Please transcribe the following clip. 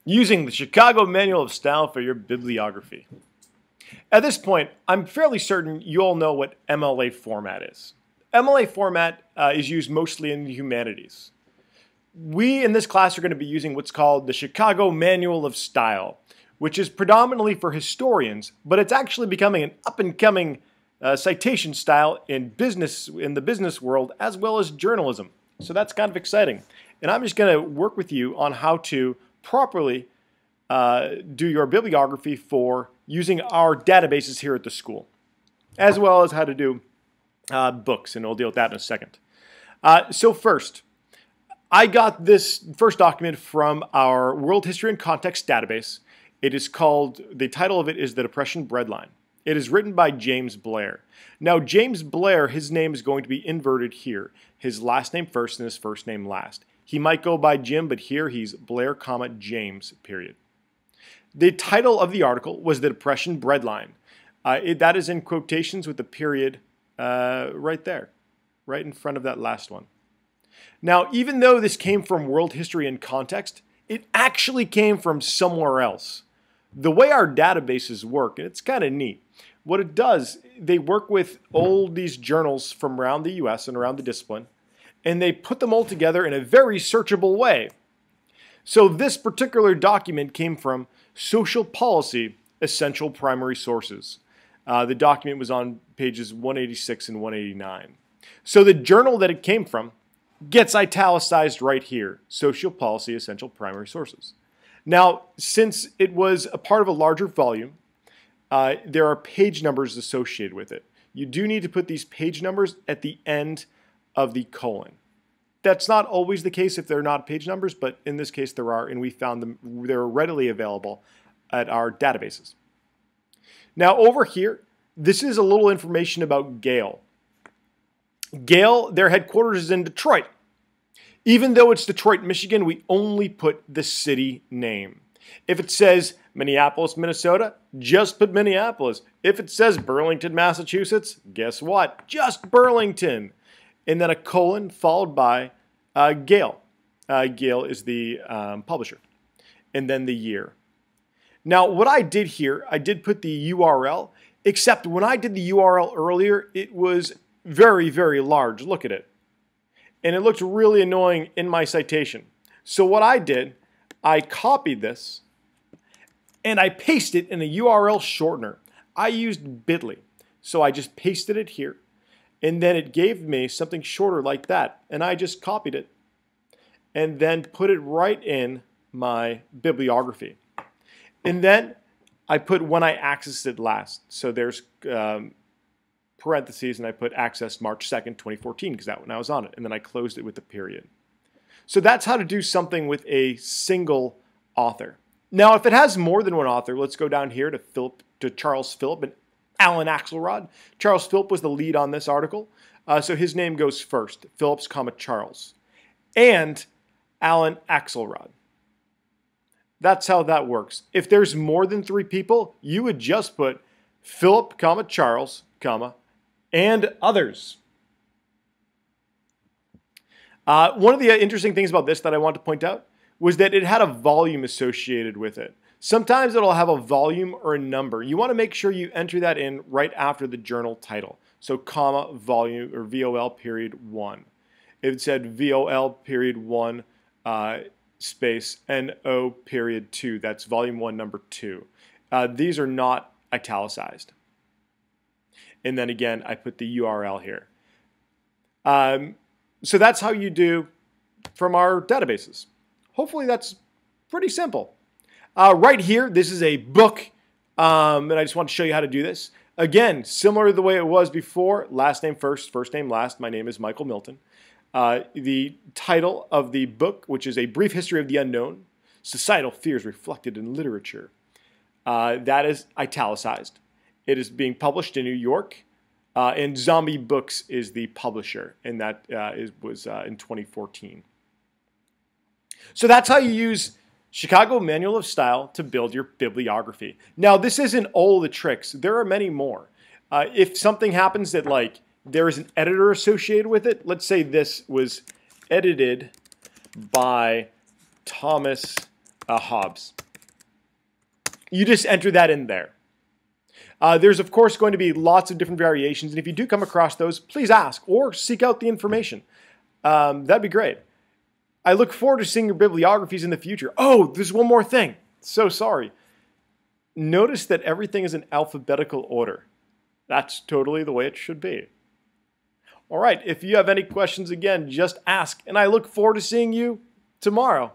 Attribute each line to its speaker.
Speaker 1: using the Chicago Manual of Style for your bibliography. At this point, I'm fairly certain you all know what MLA format is. MLA format is used mostly in the humanities. We in this class are going to be using what's called the Chicago Manual of Style, which is predominantly for historians, but it's actually becoming an up-and-coming citation style in the business world as well as journalism. So that's kind of exciting. And I'm just going to work with you on how to properly do your bibliography for using our databases here at the school, as well as how to do books, and we'll deal with that in a second. So first, I got this first document from our World History and Context database. It is called, the title of it is The Depression Breadline. It is written by James Blair. Now, James Blair, his name is going to be inverted here. His last name first and his first name last. He might go by Jim, but here he's Blair, James, period. The title of the article was The Depression Breadline. That is in quotations with the period right there, right in front of that last one. Now, even though this came from World History and Context, it actually came from somewhere else. The way our databases work, and it's kind of neat, what it does, they work with all these journals from around the US and around the discipline, and they put them all together in a very searchable way. So this particular document came from Social Policy Essential Primary Sources. The document was on pages 186 and 189. So the journal that it came from gets italicized right here, Social Policy Essential Primary Sources. Now, since it was a part of a larger volume, there are page numbers associated with it. You do need to put these page numbers at the end of the colon. That's not always the case if they're not page numbers, but in this case there are, and we found them, they're readily available at our databases. Now over here, this is a little information about Gale. Gale, their headquarters is in Detroit. Even though it's Detroit, Michigan, we only put the city name. If it says Minneapolis, Minnesota, just put Minneapolis. If it says Burlington, Massachusetts, guess what? Just Burlington. And then a colon followed by Gale. Gale is the publisher. And then the year. Now, what I did here, I did put the URL, except when I did the URL earlier, it was very, very large. Look at it. And it looked really annoying in my citation. So what I did, I copied this and I pasted it in a URL shortener. I used bit.ly. So I just pasted it here. And then it gave me something shorter like that. And I just copied it and then put it right in my bibliography. And then I put when I accessed it last. So there's parentheses, and I put accessed March 2nd, 2014, because that when I was on it. And then I closed it with the period. So that's how to do something with a single author. Now, if it has more than one author, let's go down here to Charles Phillip and Alan Axelrod. Charles Phillip was the lead on this article. So his name goes first, Phillips, Charles. And Alan Axelrod. That's how that works. If there's more than 3 people, you would just put Philip, Charles, and others. One of the interesting things about this that I want to point out was that it had a volume associated with it. Sometimes it'll have a volume or a number. You want to make sure you enter that in right after the journal title. So comma, volume, or VOL period 1. If it said VOL period 1 space NO period 2, that's volume 1 number 2. These are not italicized. And then again, I put the URL here. So that's how you do from our databases. Hopefully that's pretty simple. Right here, this is a book, and I just want to show you how to do this. Again, similar to the way it was before, last name first, first name last. My name is Michael Milton. The title of the book, which is A Brief History of the Unknown, Societal Fears Reflected in Literature, that is italicized. It is being published in New York, and Zombie Books is the publisher, and that was in 2014. So that's how you use Chicago Manual of Style to build your bibliography. Now, this isn't all the tricks. There are many more. If something happens that, like, there is an editor associated with it, let's say this was edited by Thomas Hobbes. You just enter that in there. There's, of course, going to be lots of different variations, and if you do come across those, please ask or seek out the information. That'd be great. I look forward to seeing your bibliographies in the future. Oh, there's one more thing. So sorry. Notice that everything is in alphabetical order. That's totally the way it should be. All right, if you have any questions, again, just ask, and I look forward to seeing you tomorrow.